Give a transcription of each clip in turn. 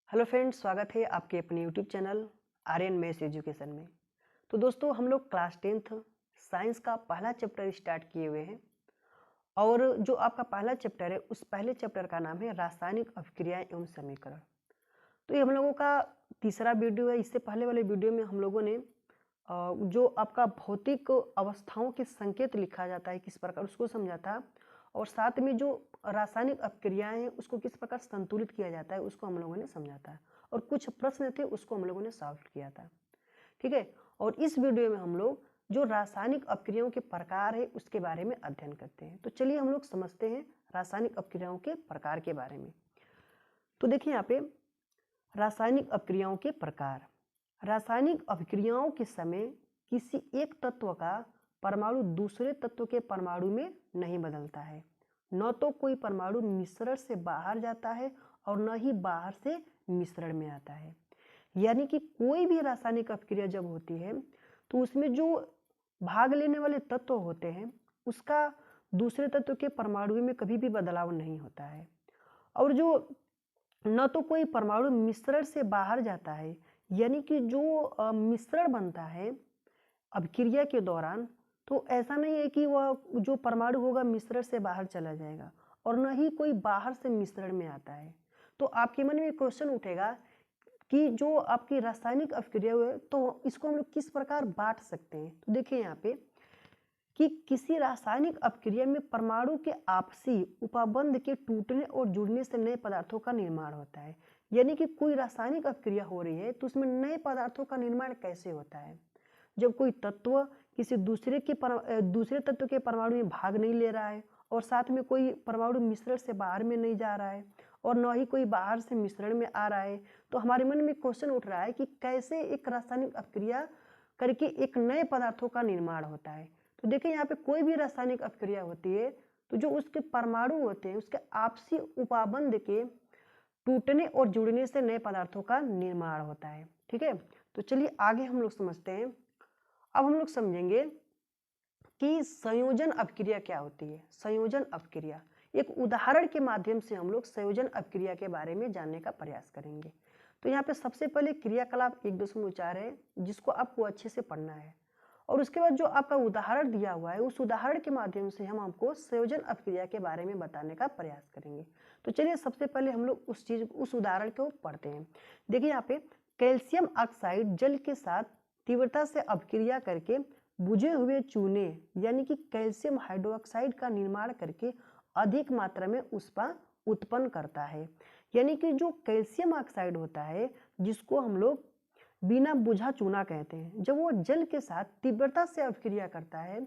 Hello friends, स्वागत है आपके अपने YouTube channel Aryan maths education में। तो दोस्तों, हम लोग क्लास 10th साइंस का पहला चैप्टर स्टार्ट किए हुए हैं और जो आपका पहला चैप्टर है उस पहले चैप्टर का नाम है रासायनिक अभिक्रियाएं एवं समीकरण। तो ये हम लोगों का तीसरा वीडियो है। इससे पहले वाले वीडियो में हम लोगों ने जो आपका भौतिक अवस्थाओं के संकेत लिखा जाता है किस प्रकार उसको समझा था, और साथ में जो रासायनिक अपक्रियाएं हैं उसको किस प्रकार संतुलित किया जाता है उसको हम लोगों ने समझा था, और कुछ प्रश्न थे उसको हम लोगों ने सॉल्व किया था। ठीक है। और इस वीडियो में हम लोग जो रासायनिक अपक्रियाओं के प्रकार है उसके बारे में अध्ययन करते हैं। तो चलिए हम लोग समझते हैं रासायनिक अपक्रियाओं के प्रकार के बारे में। तो देखिए यहाँ पे रासायनिक अपक्रियाओं के प्रकार। रासायनिक अभिक्रियाओं के समय किसी एक तत्व का परमाणु दूसरे तत्व के परमाणु में नहीं बदलता है। न तो कोई परमाणु मिश्रण से बाहर जाता है और न ही बाहर से मिश्रण में आता है। यानी कि कोई भी रासायनिक अभिक्रिया जब होती है तो उसमें जो भाग लेने वाले तत्व होते हैं उसका दूसरे तत्व के परमाणु में कभी भी बदलाव नहीं होता है, और जो न तो कोई परमाणु मिश्रण से बाहर जाता है, यानी कि जो मिश्रण बनता है अभिक्रिया के दौरान, तो ऐसा नहीं है कि वह जो परमाणु होगा मिश्रण से बाहर चला जाएगा, और न ही कोई बाहर से मिश्रण में आता है। तो आपके मन में क्वेश्चन उठेगा कि जो आपकी रासायनिक अभिक्रिया है तो इसको हम लोग किस प्रकार बांट सकते हैं। तो देखिए यहाँ पे कि किसी रासायनिक अपक्रिया में परमाणु के आपसी उपाबंध के टूटने और जुड़ने से नए पदार्थों का निर्माण होता है। यानी कि कोई रासायनिक अपक्रिया हो रही है तो उसमें नए पदार्थों का निर्माण कैसे होता है? जब कोई तत्व किसी दूसरे तत्व के परमाणु में भाग नहीं ले रहा है, और साथ में कोई परमाणु मिश्रण से बाहर में नहीं जा रहा है, और न ही कोई बाहर से मिश्रण में आ रहा है, तो हमारे मन में क्वेश्चन उठ रहा है कि कैसे एक रासायनिक अपक्रिया करके एक नए पदार्थों का निर्माण होता है। तो देखिए यहाँ पे कोई भी रासायनिक अपक्रिया होती है तो जो उसके परमाणु होते हैं उसके आपसी उपाबंध के टूटने और जुड़ने से नए पदार्थों का निर्माण होता है। ठीक है। तो चलिए आगे हम लोग समझते हैं। अब हम लोग समझेंगे कि संयोजन अपक्रिया क्या होती है। संयोजन अपक्रिया एक उदाहरण के माध्यम से हम लोग संयोजन अपक्रिया के बारे में जानने का प्रयास करेंगे। तो यहाँ पे सबसे पहले क्रियाकलाप 1.4 है जिसको आपको अच्छे से पढ़ना है, और उसके बाद जो आपका उदाहरण दिया हुआ है उस उदाहरण के माध्यम से हम आपको संयोजन अपक्रिया के बारे में बताने का प्रयास करेंगे। तो चलिए सबसे पहले हम लोग उस उदाहरण को पढ़ते हैं। देखिए यहाँ पे कैल्शियम ऑक्साइड जल के साथ तीव्रता से अपक्रिया करके बुझे हुए चूने यानी कि कैल्शियम हाइड्रोक्साइड का निर्माण करके अधिक मात्रा में ऊष्मा उत्पन्न करता है। यानी कि जो कैल्शियम ऑक्साइड होता है जिसको हम लोग बिना बुझा चूना कहते हैं, जब वो जल के साथ तीव्रता से अपक्रिया करता है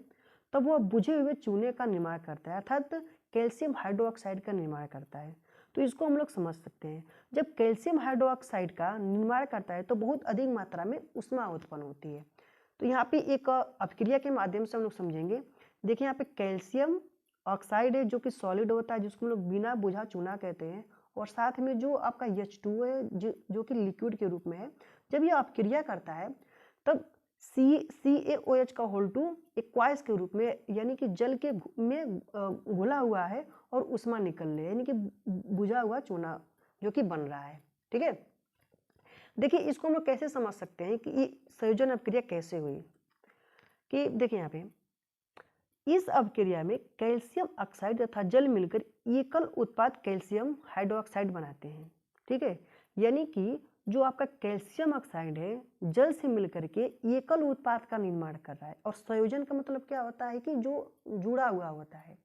तब वह बुझे हुए चूने का निर्माण करता है, अर्थात कैल्शियम हाइड्रोक्साइड का निर्माण करता है। तो इसको हम लोग समझ सकते हैं, जब कैल्शियम हाइड्रोक्साइड का निर्माण करता है तो बहुत अधिक मात्रा में ऊष्मा उत्पन्न होती है। तो यहाँ पे एक अपक्रिया के माध्यम से हम लोग समझेंगे। देखिए यहाँ पे कैल्शियम ऑक्साइड है जो कि सॉलिड होता है जिसको हम लोग बिना बुझा चूना कहते हैं, और साथ में जो आपका H2 है जो कि लिक्विड के रूप में है, जब यह अपक्रिया करता है तब CaOH का होल 2 एक्वाइस के रूप में यानी कि जल के में घुला हुआ है और ऊष्मा निकल रही है, यानी कि बुझा हुआ चूना जो कि बन रहा है। ठीक है। देखिए इसको हम लोग कैसे समझ सकते हैं कि ये संयोजन अपक्रिया कैसे हुई। कि देखिए यहाँ पे इस अपक्रिया में कैल्शियम ऑक्साइड तथा जल मिलकर एकल उत्पाद कैल्शियम हाइड्रोक्साइड बनाते हैं। ठीक है। यानी कि जो आपका कैल्शियम ऑक्साइड है जल से मिलकर के एकल उत्पाद का निर्माण कर रहा है, और संयोजन का मतलब क्या होता है कि जो जुड़ा हुआ होता है।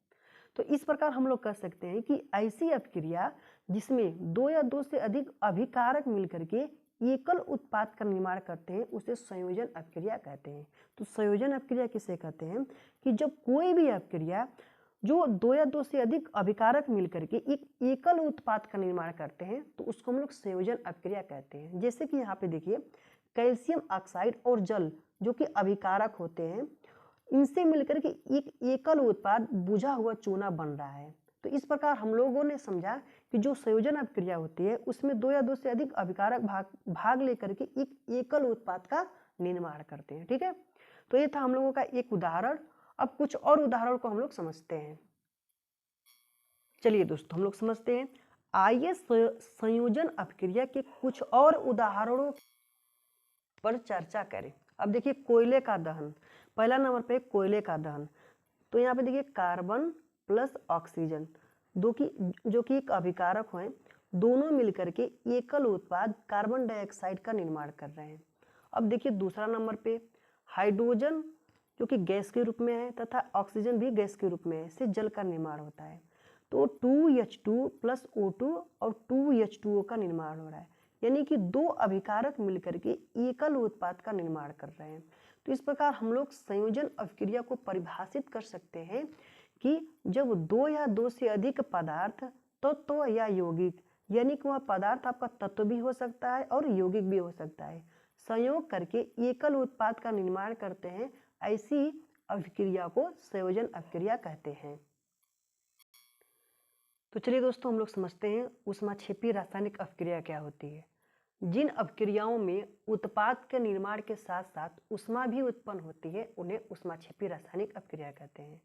तो इस प्रकार हम लोग कह सकते हैं कि ऐसी अपक्रिया जिसमें दो या दो से अधिक अभिकारक मिलकर के एकल उत्पाद का निर्माण करते हैं उसे संयोजन अपक्रिया कहते हैं। तो संयोजन अपक्रिया किसे कहते हैं कि जब कोई भी अपक्रिया जो दो या दो से अधिक अभिकारक मिलकर के एक एकल उत्पाद का निर्माण करते हैं तो उसको हम लोग संयोजन अपक्रिया कहते हैं। जैसे कि यहाँ पे देखिए कैल्शियम ऑक्साइड और जल जो कि अभिकारक होते हैं, इनसे मिलकर के एक एकल उत्पाद बुझा हुआ चूना बन रहा है। तो इस प्रकार हम लोगों ने समझा कि जो संयोजन अपक्रिया होती है उसमें दो या दो से अधिक अभिकारक भाग लेकर के एक एकल उत्पाद का निर्माण करते हैं। ठीक है। तो ये था हम लोगों का एक उदाहरण। अब कुछ और उदाहरण को हम लोग समझते हैं। चलिए दोस्तों हम लोग समझते हैं। आइए संयोजन अपक्रिया के कुछ और उदाहरणों पर चर्चा करें। अब देखिए कोयले का दहन, पहला नंबर पे कोयले का दहन। तो यहाँ पे देखिए कार्बन प्लस ऑक्सीजन जो कि एक अभिकारक हैं, दोनों मिलकर के एकल उत्पाद कार्बन डाइऑक्साइड का निर्माण कर रहे हैं। अब देखिए दूसरा नंबर पे हाइड्रोजन जो कि गैस के रूप में है तथा ऑक्सीजन भी गैस के रूप में है, से जल का निर्माण होता है। तो 2H2 प्लस O2 और 2H2O का निर्माण हो रहा है, यानी कि दो अभिकारक मिलकर के एकल उत्पाद का निर्माण कर रहे हैं। तो इस प्रकार हम लोग संयोजन अपक्रिया को परिभाषित कर सकते हैं कि जब दो या दो से अधिक पदार्थ तत्व या यौगिक, यानी कि वह पदार्थ आपका तत्व भी हो सकता है और यौगिक भी हो सकता है, संयोग करके एकल उत्पाद का निर्माण करते हैं, ऐसी अभिक्रिया को संयोजन अपक्रिया कहते हैं। तो चलिए दोस्तों हम लोग समझते हैं ऊष्माक्षेपी रासायनिक अपक्रिया क्या होती है। जिन अपक्रियाओं में उत्पाद के निर्माण के साथ साथ ऊष्मा भी उत्पन्न होती है, उन्हें ऊष्माक्षेपी रासायनिक अपक्रिया कहते हैं।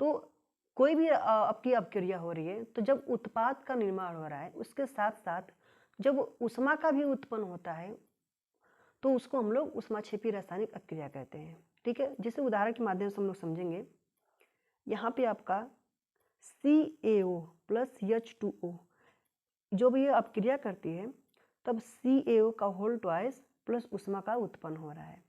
तो कोई भी आपकी अपक्रिया हो रही है, तो जब उत्पाद का निर्माण हो रहा है उसके साथ साथ जब ऊष्मा का भी उत्पन्न होता है, तो उसको हम लोग ऊष्माक्षेपी रासायनिक अपक्रिया कहते हैं। ठीक है, जिसे उदाहरण के माध्यम से हम लोग समझेंगे। यहाँ पे आपका CaO प्लस H2O जब ये अपक्रिया करती है तब CaO का होल ट्वाइस प्लस ऊष्मा का उत्पन्न हो रहा है।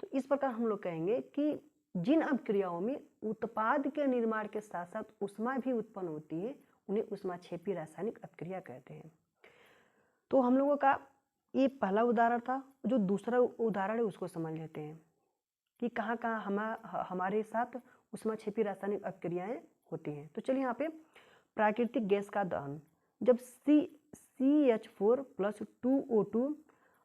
तो इस प्रकार हम लोग कहेंगे कि जिन अपक्रियाओं में उत्पाद के निर्माण के साथ साथ ऊष्मा भी उत्पन्न होती है, उन्हें ऊष्माक्षेपी रासायनिक अपक्रिया कहते हैं। तो हम लोगों का ये पहला उदाहरण था। जो दूसरा उदाहरण है उसको समझ लेते हैं कि कहाँ कहाँ हमारे साथ ऊष्माक्षेपी रासायनिक अपक्रियाएं होती हैं। तो चलिए यहाँ पे प्राकृतिक गैस का दहन, जब CH4 प्लस 2O2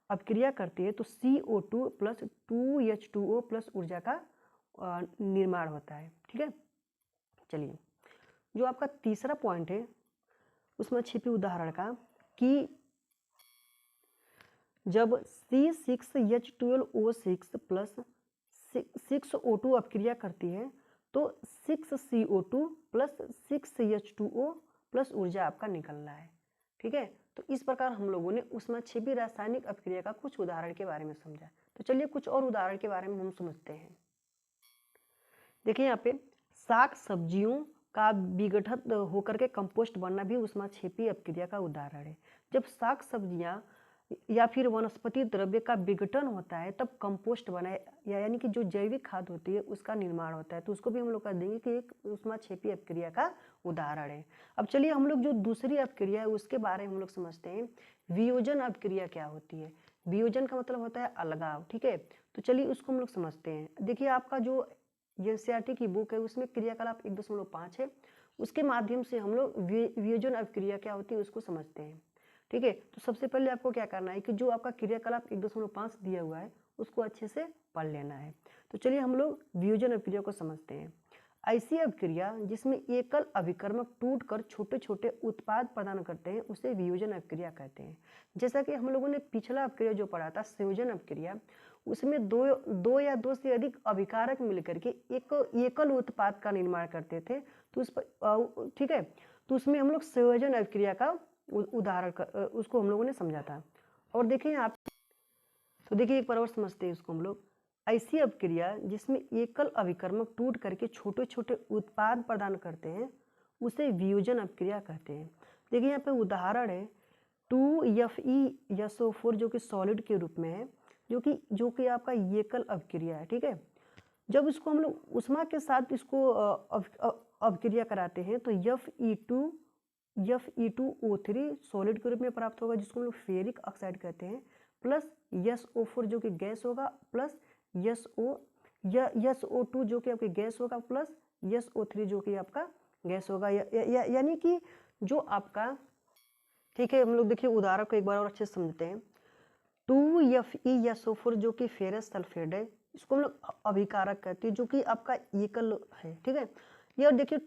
अपक्रिया करती है तो CO2 प्लस 2H2O प्लस ऊर्जा का निर्माण होता है। ठीक है, चलिए जो आपका तीसरा पॉइंट है ऊष्माक्षेपी उदाहरण का, कि जब C6H12O6 प्लस 6O2 अपक्रिया करती है तो 6CO2 प्लस 6H2O प्लस ऊर्जा आपका निकल रहा है। ठीक है, तो इस प्रकार हम लोगों ने ऊष्माक्षेपी रासायनिक अपक्रिया का कुछ उदाहरण के बारे में समझा। तो चलिए कुछ और उदाहरण के बारे में हम समझते हैं। देखिए यहाँ पे साग सब्जियों का विघटित होकर के कंपोस्ट बनना भी ऊष्माक्षेपी अपक्रिया का उदाहरण है। जब साग सब्जियां या फिर वनस्पति द्रव्य का विघटन होता है तब कंपोस्ट बनाए, यानी कि जो जैविक खाद होती है उसका निर्माण होता है, तो उसको भी हम लोग कह देंगे कि एक ऊष्माक्षेपी अपक्रिया का उदाहरण है। अब चलिए हम लोग जो दूसरी अपक्रिया है उसके बारे में हम लोग समझते हैं। वियोजन अपक्रिया क्या होती है। वियोजन का मतलब होता है अलगाव। ठीक है, तो चलिए उसको हम लोग समझते हैं। देखिए आपका जो NCERT की बुक है उसमें क्रियाकलाप 1.5 है, उसके माध्यम से हम लोग वियोजन अपक्रिया क्या होती है उसको समझते हैं। ठीक है, तो सबसे पहले आपको क्या करना है कि जो आपका क्रियाकलाप 1.5 दिया हुआ है उसको अच्छे से पढ़ लेना है। तो चलिए हम लोग वियोजन अपक्रिया को समझते हैं। ऐसी अपक्रिया जिसमें एकल अभिकर्मक टूटकर छोटे छोटे उत्पाद प्रदान करते हैं उसे वियोजन अपक्रिया कहते हैं। जैसा कि हम लोगों ने पिछला अपक्रिया जो पढ़ा था संयोजन अपक्रिया, उसमें दो या दो से अधिक अभिकारक मिलकर के एक एकल उत्पाद का निर्माण करते थे। तो उस पर ठीक है, तो उसमें हम लोग संयोजन अपक्रिया का उदाहरण उसको हम लोगों ने समझा था। और देखिए आप, तो देखिए एक बार और समझते हैं इसको हम लोग। ऐसी अपक्रिया जिसमें एकल अभिकर्मक टूट करके छोटे छोटे उत्पाद प्रदान करते हैं उसे वियोजन अपक्रिया कहते हैं। देखिए यहाँ पे उदाहरण है 2FeSO4 जो कि सॉलिड के रूप में है, जो कि आपका एकल अपक्रिया है। ठीक है, जब इसको हम लोग ऊष्मा के साथ इसको अपक्रिया कराते हैं तो Fe2O3 सॉलिड के रूप में प्राप्त होगा, जिसको हम लोग फेरिक ऑक्साइड कहते हैं, प्लस SO4 जो कि गैस होगा, प्लस SO2 जो कि आपकी गैस होगा, प्लस SO3 जो कि आपका गैस होगा। यानी कि जो आपका, ठीक है, हम लोग देखिए उदाहरण को एक बार और अच्छे से समझते हैं। 2FeSO4 जो कि फेरस सल्फेट है, इसको हम लोग अभिकारक कहते हैं, जो कि आपका एकल है। ठीक है, यह देखिए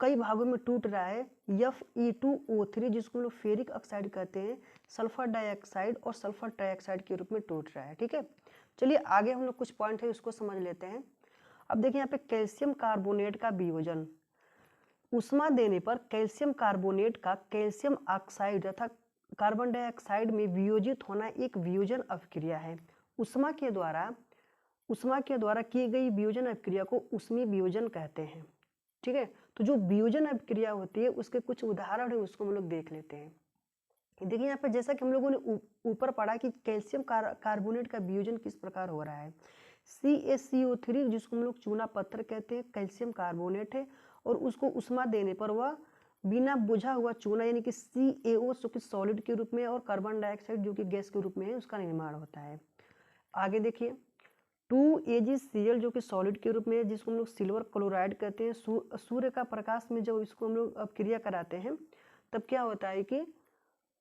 कई भागों में टूट रहा है। Fe2O3 जिसको हम लोग फेरिक ऑक्साइड कहते हैं, सल्फर डाइऑक्साइड और सल्फर ट्राइऑक्साइड के रूप में टूट रहा है। ठीक है, चलिए आगे हम लोग कुछ पॉइंट है उसको समझ लेते हैं। अब देखिए यहाँ पे कैल्शियम कार्बोनेट का वियोजन, उष्मा देने पर कैल्शियम कार्बोनेट का कैल्शियम ऑक्साइड तथा कार्बन डाइऑक्साइड में वियोजित होना एक वियोजन अभिक्रिया है। उष्मा के द्वारा की गई वियोजन अभिक्रिया को ऊष्मीय वियोजन कहते हैं। ठीक है, तो जो वियोजन अभिक्रिया होती है उसके कुछ उदाहरण है, उसको हम लोग देख लेते हैं। देखिए यहाँ पर जैसा कि हम लोगों ने ऊपर पढ़ा कि कैल्शियम कार्बोनेट का वियोजन किस प्रकार हो रहा है। CaCO3 जिसको हम लोग चूना पत्थर कहते हैं, कैल्शियम कार्बोनेट है और उसको उष्मा देने पर वह बिना बुझा हुआ चूना यानी कि CaO जो कि सॉलिड के रूप में और कार्बन डाइऑक्साइड जो कि गैस के रूप में है उसका निर्माण होता है। आगे देखिए 2AgCl जो कि सॉलिड के रूप में है, जिसको हम लोग सिल्वर क्लोराइड कहते हैं। सूर्य का प्रकाश में जब इसको हम लोग अपक्रिया कराते हैं तब क्या होता है कि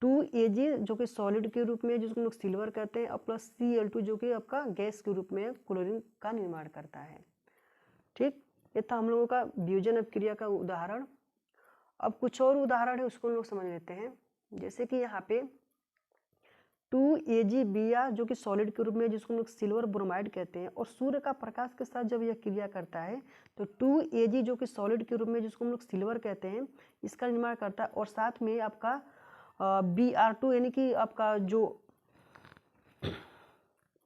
2Ag जो कि सॉलिड के रूप में जिसको हम लोग सिल्वर कहते हैं और प्लस Cl2 जो कि आपका गैस के रूप में क्लोरीन का निर्माण करता है। ठीक, ये था हम लोगों का वियोजन अपक्रिया का उदाहरण। अब कुछ और उदाहरण है उसको हम लोग समझ लेते हैं। जैसे कि यहाँ पे 2AgBr जो कि सॉलिड के रूप में जिसको हम लोग सिल्वर ब्रोमाइड कहते हैं और सूर्य का प्रकाश के साथ जब यह क्रिया करता है तो 2Ag जो कि सॉलिड के रूप में जिसको हम लोग सिल्वर कहते हैं इसका निर्माण करता है और साथ में आपका Br2 यानी कि आपका जो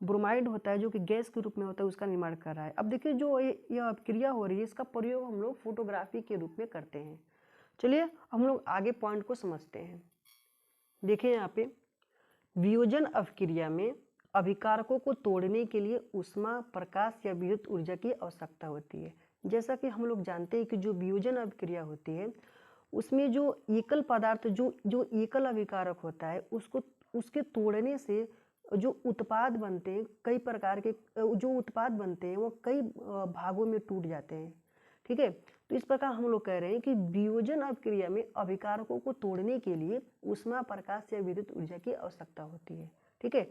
ब्रोमाइड होता है जो कि गैस के रूप में होता है उसका निर्माण कर रहा है। अब देखिए जो यह अपक्रिया हो रही है इसका प्रयोग हम लोग फोटोग्राफी के रूप में करते हैं। चलिए हम लोग आगे पॉइंट को समझते हैं। देखिए यहाँ पे वियोजन अपक्रिया में अभिकारकों को तोड़ने के लिए ऊष्मा, प्रकाश या विद्युत ऊर्जा की आवश्यकता होती है। जैसा कि हम लोग जानते हैं कि जो वियोजन अपक्रिया होती है उसमें जो एकल पदार्थ जो एकल अभिकारक होता है उसको उसके तोड़ने से जो उत्पाद बनते हैं कई प्रकार के जो उत्पाद बनते हैं वो कई भागों में टूट जाते हैं। ठीक है, तो इस प्रकार हम लोग कह रहे हैं कि वियोजन अपक्रिया में अभिकारकों को तोड़ने के लिए ऊष्मा, प्रकाश या विद्युत ऊर्जा की आवश्यकता होती है। ठीक है,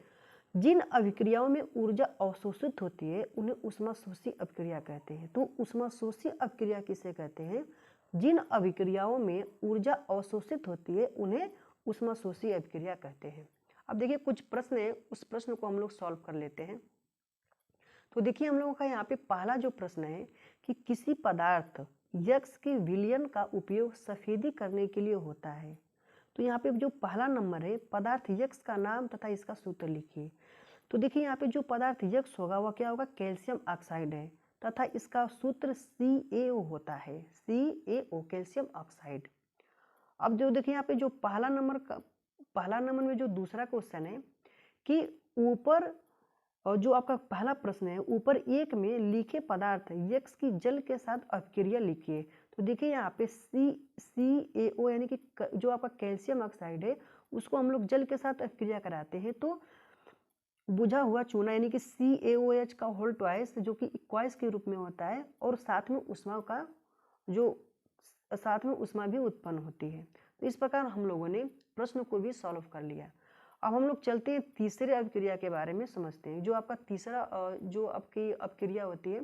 जिन अभिक्रियाओं में ऊर्जा अवशोषित होती है उन्हें ऊष्माशोषी अपक्रिया कहते हैं। तो ऊष्माशोषी अपक्रिया किसे कहते हैं? जिन अभिक्रियाओं में ऊर्जा अवशोषित होती है उन्हें ऊष्माशोषी अपक्रिया कहते हैं। अब देखिए कुछ प्रश्न है, उस प्रश्न को हम लोग सॉल्व कर लेते हैं। तो देखिए हम लोगों का यहाँ पे पहला जो प्रश्न है कि किसी पदार्थ यक्स के विलयन का उपयोग सफेदी करने के लिए होता है। तो यहाँ पे जो पहला नंबर है पदार्थ यक्स का नाम तथा इसका सूत्र लिखिए। तो देखिए यहाँ पे जो पदार्थ यक्स होगा वह क्या होगा? कैल्शियम ऑक्साइड है तथा इसका सूत्र CaO होता है, CaO कैल्शियम ऑक्साइड। अब जो देखिए यहाँ पे जो पहला नंबर में जो दूसरा क्वेश्चन है कि ऊपर और जो आपका पहला प्रश्न है ऊपर एक में लिखे पदार्थ यक्स की जल के साथ अपक्रिया लिखिए। तो देखिए यहाँ पे CaO यानी कि जो आपका कैल्शियम ऑक्साइड है उसको हम लोग जल के साथ अपक्रिया कराते हैं तो बुझा हुआ चूना यानी कि CaOH का होल ट्वाइस जो कि इक्वाइस के रूप में होता है और साथ में उष्मा भी उत्पन्न होती है। तो इस प्रकार हम लोगों ने प्रश्न को भी सॉल्व कर लिया। अब हम लोग चलते हैं तीसरे अपक्रिया के बारे में समझते हैं। जो आपका तीसरा जो आपकी अपक्रिया होती है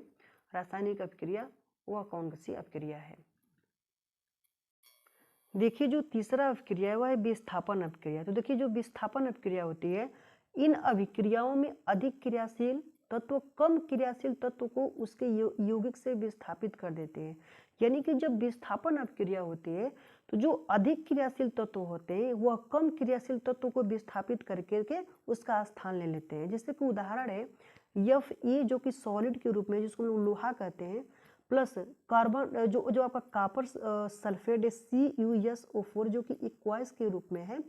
रासायनिक अपक्रिया, वह कौन सी अपक्रिया है? देखिए जो तीसरा अपक्रिया है वह है विस्थापन अपक्रिया। तो देखिए जो विस्थापन अपक्रिया होती है इन अभिक्रियाओं में अधिक क्रियाशील तत्व कम क्रियाशील तत्व को उसके यौगिक से विस्थापित कर देते हैं। यानी कि जब विस्थापन अपक्रिया होती है तो जो अधिक क्रियाशील तत्व होते हैं वह कम क्रियाशील तत्व को विस्थापित करके उसका स्थान ले लेते हैं। जैसे कि उदाहरण है Fe जो कि सॉलिड के रूप में जिसको हम लोग लोहा कहते हैं प्लस कार्बन जो आपका कॉपर सल्फेट है CuSO4 जो कि इक्वाइस के रूप में है।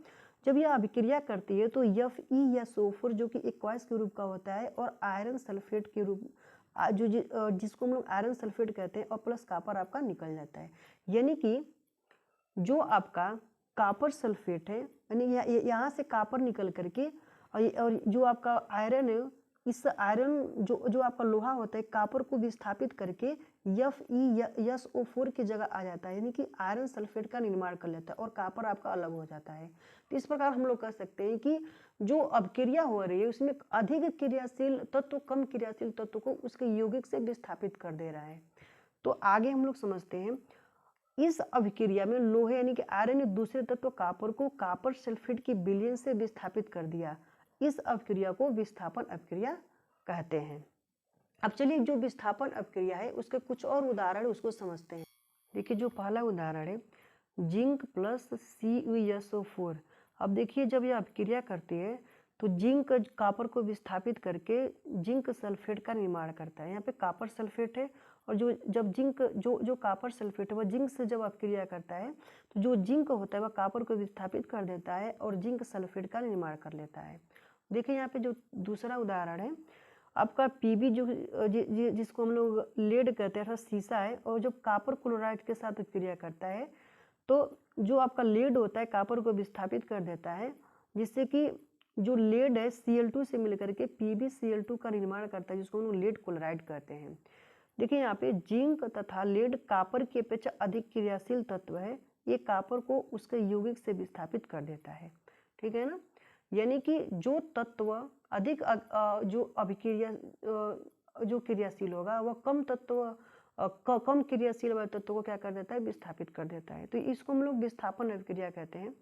जब यह अभिक्रिया करती है तो FeSO4 जो कि इक्वाइस के रूप का होता है और आयरन सल्फेट के रूप जिसको हम लोग आयरन सल्फेट कहते हैं और प्लस कॉपर आपका निकल जाता है। यानी कि जो आपका कॉपर सल्फेट है यानी यहाँ से कॉपर निकल करके और जो आपका आयरन है इस आयरन जो आपका लोहा होता है कॉपर को विस्थापित करके FeSO4 की जगह आ जाता है यानी कि आयरन सल्फेट का निर्माण कर लेता है और कॉपर आपका अलग हो जाता है। तो इस प्रकार हम लोग कह सकते हैं कि जो अपक्रिया हो रही है उसमें अधिक क्रियाशील तत्व कम क्रियाशील तत्व को उसके यौगिक से विस्थापित कर दे रहा है। तो आगे हम लोग समझते हैं इस अभिक्रिया में लोहे यानी कि आयरन ने दूसरे तत्व कॉपर को कॉपर सल्फेट की विलयन से विस्थापित कर दिया। इस अपक्रिया को विस्थापन अपक्रिया कहते हैं। अब चलिए जो विस्थापन अपक्रिया है उसके कुछ और उदाहरण उसको समझते हैं। देखिए जो पहला उदाहरण है जिंक प्लस CuSO4। अब देखिए जब यह अभिक्रिया करती है तो जिंक कॉपर को विस्थापित करके जिंक सल्फेट का निर्माण करता है। यहाँ पे कॉपर सल्फेट है और जब जिंक जो कॉपर सल्फेट है वह जिंक से जब अभिक्रिया करता है तो जो जिंक होता है वह कॉपर को विस्थापित कर देता है और जिंक सल्फेट का निर्माण कर लेता है। देखिए यहाँ पे जो दूसरा उदाहरण है आपका Pb जिसको हम लोग लेड कहते हैं अर्थात सीसा है, और जब कॉपर क्लोराइड के साथ अभिक्रिया करता है तो जो आपका लेड होता है कॉपर को विस्थापित कर देता है, जिससे कि जो लेड है Cl2 से मिलकर के PbCl2 का निर्माण करता है, जिसको हम लोग लेड क्लोराइड कहते हैं। देखिए यहाँ पे जिंक तथा लेड कॉपर की अपेक्षा अधिक क्रियाशील तत्व है, ये कॉपर को उसके यौगिक से विस्थापित कर देता है। ठीक है ना, यानी कि जो तत्व अधिक जो अभिक्रिया जो क्रियाशील होगा वह कम क्रियाशील वाले तत्व को क्या कर देता है, विस्थापित कर देता है। तो इसको हम लोग विस्थापन अभिक्रिया कहते हैं।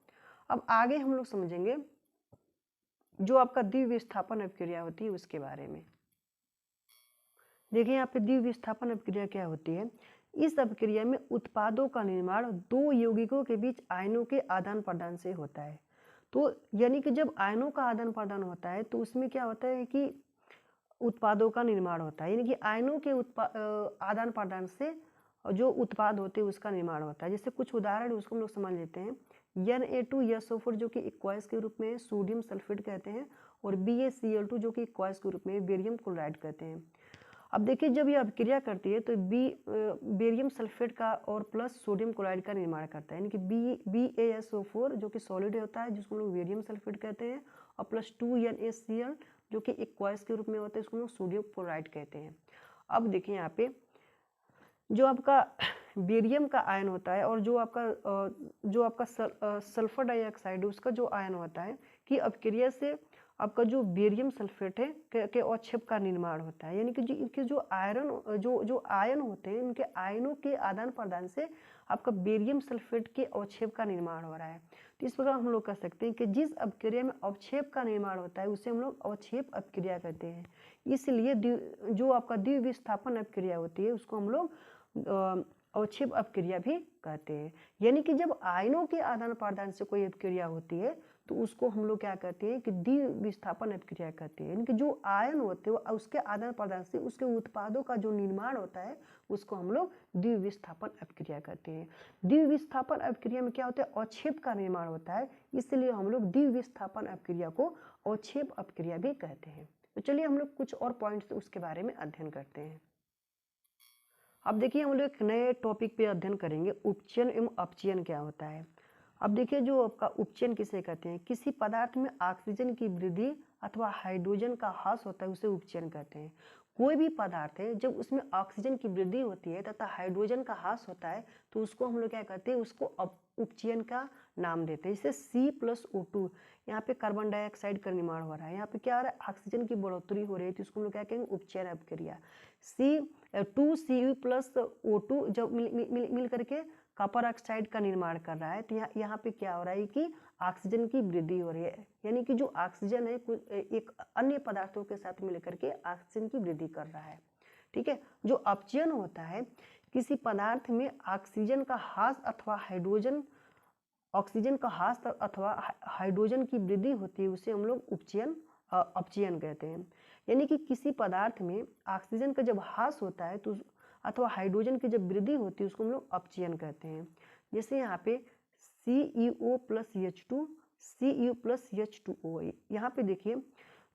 अब आगे हम लोग समझेंगे जो आपका द्विविस्थापन अभिक्रिया होती है उसके बारे में। देखिए यहाँ पे द्विविस्थापन अभिक्रिया क्या होती है। इस अभिक्रिया में उत्पादों का निर्माण दो यौगिकों के बीच आयनों के आदान प्रदान से होता है। तो यानी कि जब आयनों का आदान प्रदान होता है तो उसमें क्या होता है कि उत्पादों का निर्माण होता है, यानी कि आयनों के आदान प्रदान से जो उत्पाद होते हैं उसका निर्माण होता है। जैसे कुछ उदाहरण उसको हम लोग समझ लेते हैं। Na2SO4 जो कि एक्वायस के रूप में सोडियम सल्फेट कहते हैं, और BaCl2 जो कि एक्वायस के रूप में बेरियम क्लोराइड कहते हैं। अब देखिए जब यह अभिक्रिया करती है तो बेरियम सल्फेट का और प्लस सोडियम क्लोराइड का निर्माण करता है, यानी कि BaSO4 जो कि सॉलिड होता है जिसको हम लोग बेरियम सल्फेट कहते हैं, और प्लस 2NaCl जो कि एक्वायस के रूप में होता है इसको हम लोग सोडियम क्लोराइड कहते हैं। अब देखिए यहाँ पे जो आपका बेरियम का आयन होता है और जो आपका सल्फर डाइऑक्साइड है उसका जो आयन होता है कि अभिक्रिया से आपका जो बेरियम सल्फेट है के अवक्षेप का निर्माण होता है, यानी कि इनके जो आयन होते हैं इनके आयनों के आदान प्रदान से आपका बेरियम सल्फेट के अवक्षेप का निर्माण हो रहा है। तो इस प्रकार हम लोग कह सकते हैं कि जिस अभिक्रिया में अवक्षेप का निर्माण होता है उसे हम लोग अवक्षेप अभिक्रिया कहते हैं। इसलिए जो आपका द्विविस्थापन अभिक्रिया होती है उसको हम लोग अवक्षेप अभिक्रिया भी कहते हैं। यानी कि जब आयनों के आदान प्रदान से कोई अभिक्रिया होती है तो उसको हम लोग क्या कहते हैं कि द्विविस्थापन अभिक्रिया कहते हैं, यानी कि जो आयन होते हैं उसके आदान प्रदान से उसके उत्पादों का जो निर्माण होता है उसको हम लोग द्विविस्थापन अभिक्रिया कहते हैं। द्विविस्थापन अभिक्रिया में क्या होता है, अवक्षेप का निर्माण होता है, इसलिए हम लोग द्विविस्थापन अभिक्रिया को अवक्षेप अभिक्रिया भी कहते हैं। तो चलिए हम लोग कुछ और पॉइंट्स उसके बारे में अध्ययन करते हैं। अब देखिए हम लोग एक नए टॉपिक पे अध्ययन करेंगे, उपचयन एवं अपचयन क्या होता है। अब देखिए जो आपका उपचयन किसे कहते हैं, किसी पदार्थ में ऑक्सीजन की वृद्धि अथवा हाइड्रोजन का ह्रास होता है उसे उपचयन कहते हैं। कोई भी पदार्थ है जब उसमें ऑक्सीजन की वृद्धि होती है तथा हाइड्रोजन का ह्रास होता है तो उसको हम लोग क्या कहते हैं, उसको उपचयन का नाम देते हैं। जैसे C+O2 यहाँ पे कार्बन डाइऑक्साइड का निर्माण हो रहा है, यहाँ पे क्या हो रहा है, ऑक्सीजन की बढ़ोतरी हो रही है, तो इसको हम लोग क्या कहेंगे, उपचयन अभिक्रिया। C2Cu+O2 जब मिल करके कॉपर ऑक्साइड का निर्माण कर रहा है तो यहाँ पे क्या हो रहा है कि ऑक्सीजन की वृद्धि हो रही है, यानी कि जो ऑक्सीजन है एक अन्य पदार्थों के साथ मिलकर के ऑक्सीजन की वृद्धि कर रहा है। ठीक है, जो अपचयन होता है किसी पदार्थ में ऑक्सीजन का ह्रास अथवा हाइड्रोजन की वृद्धि होती है उसे हम लोग अपचयन कहते हैं। यानी कि किसी पदार्थ में ऑक्सीजन का जब ह्रास होता है तो अथवा हाइड्रोजन की जब वृद्धि होती है उसको हम लोग अपचयन कहते हैं। जैसे यहाँ पे Cu+H2O, यहाँ पे देखिए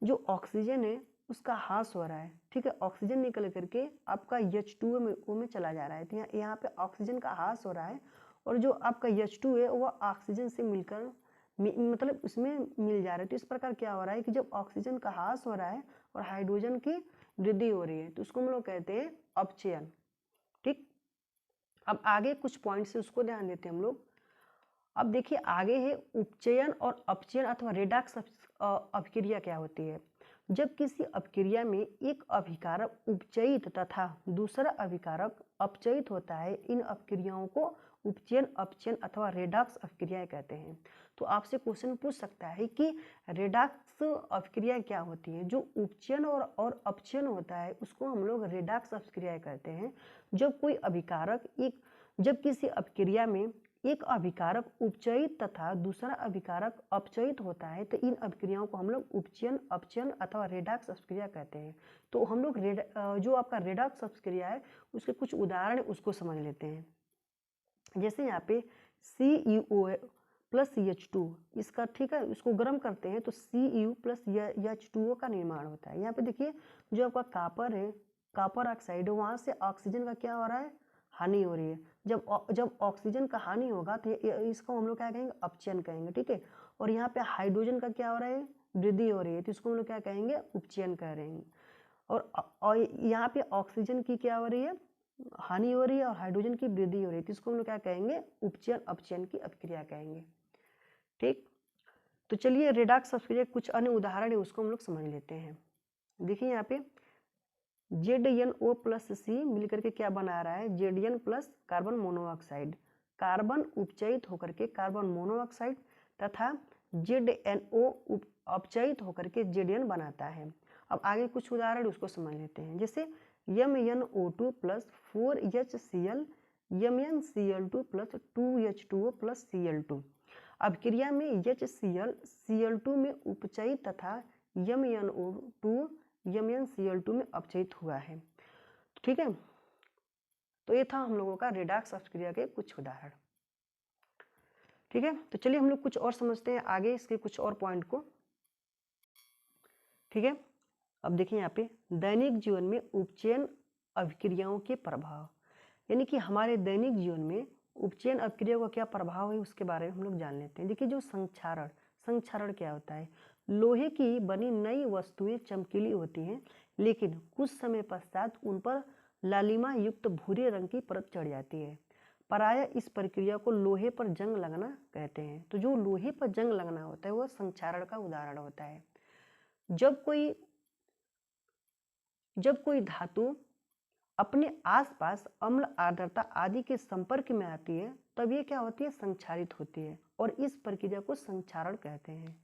जो ऑक्सीजन है उसका ह्रास हो रहा है, ठीक है, ऑक्सीजन निकल करके आपका H2O में चला जा रहा है, तो यहाँ पे ऑक्सीजन का ह्रास हो रहा है और जो आपका H2 है वह ऑक्सीजन से मिलकर मतलब उसमें मिल जा रहा है। तो इस प्रकार क्या हो रहा है कि जब ऑक्सीजन का ह्रास हो रहा है और हाइड्रोजन की वृद्धि हो रही है तो उसको हम लोग कहते हैं अपचयन। ठीक, अब आगे कुछ पॉइंट्स है उसको ध्यान देते हैं हम लोग। अब देखिए आगे है उपचयन और अपचयन अथवा रेडॉक्स अभिक्रिया क्या होती है। जब किसी अभिक्रिया में एक अभिकारक उपचयित तथा दूसरा अभिकारक अपचयित होता है, इन अभिक्रियाओं को उपचयन, अपचयन अथवा रेडॉक्स अभिक्रिया कहते हैं। तो आपसे क्वेश्चन पूछ सकता है कि रेडॉक्स अभिक्रिया क्या होती है। जो उपचयन और अपचयन होता है उसको हम लोग रेडॉक्स अभिक्रिया कहते हैं। जब कोई अभिकारक एक जब किसी अपक्रिया में एक अभिकारक उपचयित तथा दूसरा अभिकारक अपचयित होता है तो इन अपक्रियाओं को हम लोग उपचयन, अपचयन अथवा रेडॉक्स अपक्रिया कहते हैं। तो हम लोग जो आपका रेडॉक्स अपक्रिया है उसके कुछ उदाहरण उसको समझ लेते हैं। जैसे यहाँ पे CuO प्लस CH2 इसका, ठीक है, इसको गर्म करते हैं तो Cu प्लस H2O का निर्माण होता है। यहाँ पे देखिए जो आपका कापर है, कापर ऑक्साइड है, वहाँ से ऑक्सीजन का क्या हो रहा है, हानि हो रही है। जब ऑक्सीजन का हानि होगा तो इसको हम लोग क्या कहेंगे, अपचयन कहेंगे, ठीक है। और यहाँ पे हाइड्रोजन का क्या हो रहा है, वृद्धि हो रही है, तो इसको हम लोग क्या कहेंगे, उपचयन कह रहे हैं। और यहाँ पे ऑक्सीजन की क्या हो रही है, हानि हो रही है, और हाइड्रोजन की वृद्धि हो रही है, तो इसको हम लोग क्या कहेंगे, उपचयन अपचयन की अपक्रिया कहेंगे, ठीक। तो चलिए रेडॉक्स अपक्रिया कुछ अन्य उदाहरण है उसको हम लोग समझ लेते हैं। देखिए यहाँ पे ZnO प्लस C मिलकर के क्या बना रहा है, Zn plus carbon monoxide. Carbon उपचयित होकर के कार्बन मोनोऑक्साइड तथा ZnO अपचयित होकर के Zn बनाता है। अब आगे कुछ उदाहरण उसको समझ लेते हैं। जैसे MnO2 plus 4HCl, MnCl2 plus 2H2O plus Cl2। अपक्रिया में HCl Cl2 में उपचयित तथा MnO2 MnCl2 में अपचयित हुआ है, ठीक है। तो ये था हम लोगों का रेडॉक्स अपक्रिया के कुछ उदाहरण, ठीक है। तो चलिए हम लोग कुछ और समझते हैं आगे इसके कुछ और पॉइंट को, ठीक है। अब देखिए यहाँ पे दैनिक जीवन में उपचयन अभिक्रियाओं के प्रभाव, यानी कि हमारे दैनिक जीवन में उपचयन अभिक्रियाओं का क्या प्रभाव है उसके बारे में हम लोग जान लेते हैं। देखिए जो संक्षारण, संक्षारण क्या होता है, लोहे की बनी नई वस्तुएं चमकीली होती हैं लेकिन कुछ समय पश्चात उन पर लालिमा युक्त भूरे रंग की परत चढ़ जाती है। प्रायः इस प्रक्रिया को लोहे पर जंग लगना कहते हैं। तो जो लोहे पर जंग लगना होता है वह संक्षारण का उदाहरण होता है। जब कोई धातु अपने आसपास अम्ल, आर्द्रता आदि के संपर्क में आती है तब ये क्या होती है, संक्षारित होती है, और इस प्रक्रिया को संक्षारण कहते हैं,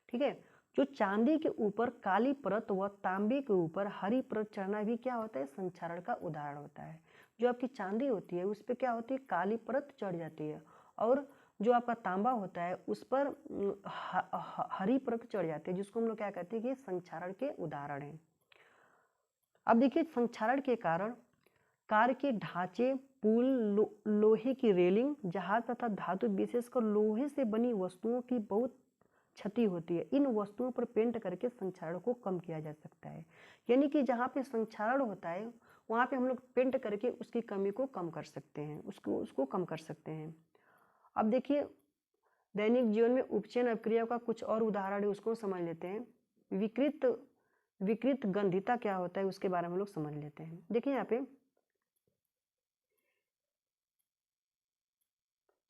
ठीक है। जो चांदी के ऊपर काली परत व तांबे के ऊपर हरी परत चढ़ना भी क्या होता है, संक्षारण का उदाहरण होता है। जो आपकी चांदी होती है उस पर क्या होती है, काली परत चढ़ जाती है, और जो आपका तांबा होता है उस पर हरी परत चढ़ जाती है, जिसको हम लोग क्या कहते हैं कि संक्षारण के उदाहरण है। अब देखिए संक्षारण के कारण कार के ढांचे, पुल, लोहे की रेलिंग, जहाज तथा धातु विशेषकर लोहे से बनी वस्तुओं की बहुत क्षति होती है। इन वस्तुओं पर पेंट करके संक्षारण को कम किया जा सकता है। यानी कि जहाँ पे संक्षारण होता है वहाँ पे हम लोग पेंट करके उसकी कमी को कम कर सकते हैं, उसको कम कर सकते हैं। अब देखिए दैनिक जीवन में उपचयन अपक्रिया का कुछ और उदाहरण है उसको समझ लेते हैं। विकृत गंधिता क्या होता है उसके बारे में हम लोग समझ लेते हैं। देखिए यहाँ पे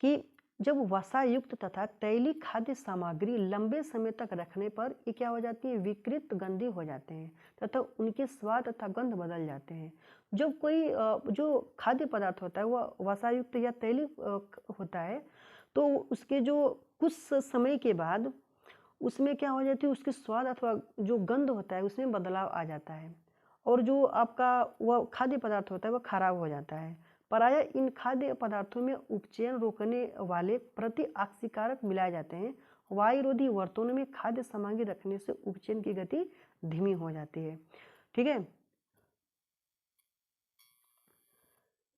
कि जब वसा युक्त तथा तैलीय खाद्य सामग्री लंबे समय तक रखने पर ये क्या हो जाती है, विकृत गंधी हो जाते हैं तथा उनके स्वाद तथा गंध बदल जाते हैं। जब कोई जो खाद्य पदार्थ होता है वह वसा युक्त या तैलीय होता है तो उसके जो कुछ समय के बाद उसमें क्या हो जाती है, उसके स्वाद अथवा जो गंध होता है उसमें बदलाव आ जाता है, और जो आपका वह खाद्य पदार्थ होता है वह खराब हो जाता है। प्रायः इन खाद्य पदार्थों में उपचयन रोकने वाले प्रतिऑक्सीकारक मिलाए जाते हैं। वायुरोधी बर्तनों में खाद्य सामग्री रखने से उपचयन की गति धीमी हो जाती है, ठीक है।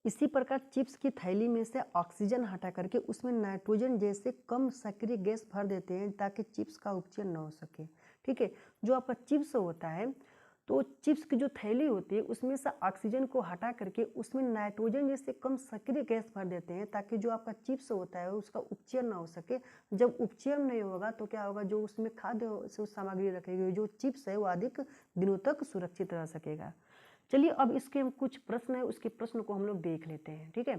इसी प्रकार चिप्स की थैली में से ऑक्सीजन हटा करके उसमें नाइट्रोजन जैसे कम सक्रिय गैस भर देते हैं ताकि चिप्स का उपचयन न हो सके, ठीक है। जो आपका चिप्स होता है तो चिप्स की जो थैली होती है उसमें से ऑक्सीजन को हटा करके उसमें नाइट्रोजन जैसे कम सक्रिय गैस भर देते हैं ताकि जो आपका चिप्स होता है उसका उपचयन ना हो सके। जब उपचयन नहीं होगा तो क्या होगा, जो उसमें खाद्य सामग्री रखेगी जो चिप्स है वो अधिक दिनों तक सुरक्षित रह सकेगा। चलिए अब इसके कुछ प्रश्न है उसके प्रश्न को हम लोग देख लेते हैं, ठीक है।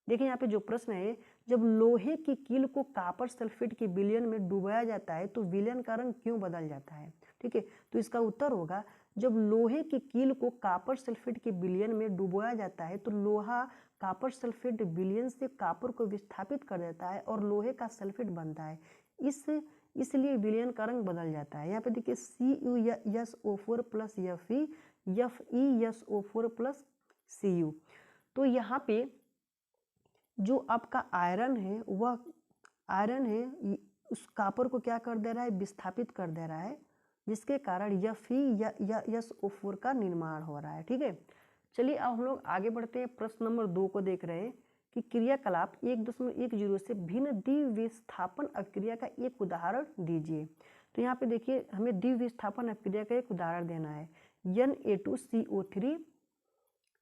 देखिए यहाँ पे जो प्रश्न है, जब लोहे की कील को कॉपर सल्फेट के विलयन में डुबाया जाता है तो विलयन का रंग क्यों बदल जाता है, ठीक है। तो इसका उत्तर होगा, जब लोहे की कील को कॉपर सल्फेट के विलयन में डुबाया जाता है तो लोहा कॉपर सल्फेट विलयन से कॉपर को विस्थापित कर देता है और लोहे का सल्फेट बनता है, इसलिए विलयन का रंग बदल जाता है। यहाँ पे देखिए CuSO4 plus FeSO4 plus Cu। तो यहाँ पे जो आपका आयरन है वह उस कॉपर को क्या कर दे रहा है, विस्थापित कर दे रहा है, जिसके कारण FeSO4 का निर्माण हो रहा है। ठीक है, चलिए अब हम लोग आगे बढ़ते हैं। प्रश्न नंबर 2 को देख रहे हैं कि क्रियाकलाप 1.10 से भिन्न द्विविस्थापन अभिक्रिया का एक उदाहरण दीजिए। तो यहाँ पे देखिए हमें द्विविस्थापन अभिक्रिया का एक उदाहरण देना है। Na2CO3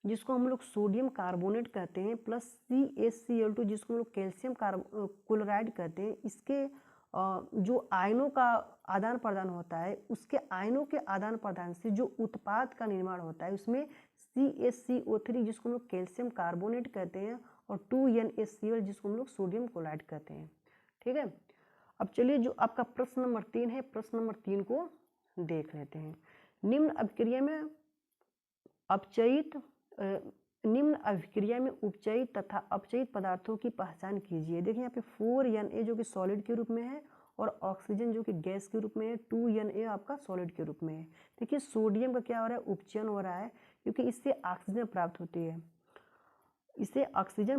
जिसको हम लोग सोडियम कार्बोनेट कहते हैं प्लस CaCl2 जिसको हम लोग कैल्शियम क्लोराइड कहते हैं, इसके जो आयनों का आदान प्रदान होता है, उसके आयनों के आदान प्रदान से जो उत्पाद का निर्माण होता है उसमें CaCO3 जिसको हम लोग कैल्शियम कार्बोनेट कहते हैं और 2NaCl जिसको हम लोग सोडियम क्लोराइड कहते हैं। ठीक है, अब चलिए जो आपका प्रश्न नंबर 3 है, प्रश्न नंबर 3 को देख लेते हैं। निम्न अभिक्रिया में उपचयित तथा अपचयित पदार्थों की पहचान कीजिए। देखिए यहाँ पे 4Na जो कि सॉलिड के रूप में है और ऑक्सीजन जो कि गैस के रूप में है, 2Na आपका सॉलिड के रूप में है। देखिए सोडियम का क्या हो रहा है, उपचयन हो रहा है क्योंकि इससे ऑक्सीजन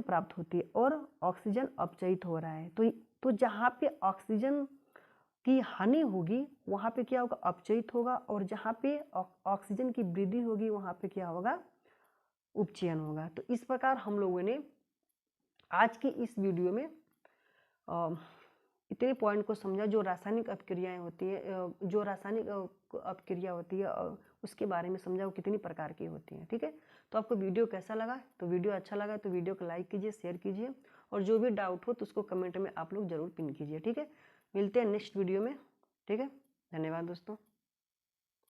प्राप्त होती है, और ऑक्सीजन अपचयित हो रहा है। तो जहाँ पे ऑक्सीजन की हानि होगी वहाँ पे क्या होगा, अपचयित होगा, और जहाँ पे ऑक्सीजन की वृद्धि होगी वहाँ पे क्या होगा, उपचयन होगा। तो इस प्रकार हम लोगों ने आज की इस वीडियो में इतने पॉइंट को समझा जो रासायनिक अपक्रियाएं होती है, जो रासायनिक अपक्रिया होती है उसके बारे में समझा, वो कितनी प्रकार की होती हैं। ठीक है, तो आपको वीडियो कैसा लगा? तो वीडियो अच्छा लगा तो वीडियो को लाइक कीजिए, शेयर कीजिए, और जो भी डाउट हो तो उसको कमेंट में आप लोग जरूर पिन कीजिए। ठीक है, मिलते हैं नेक्स्ट वीडियो में। ठीक है, धन्यवाद दोस्तों।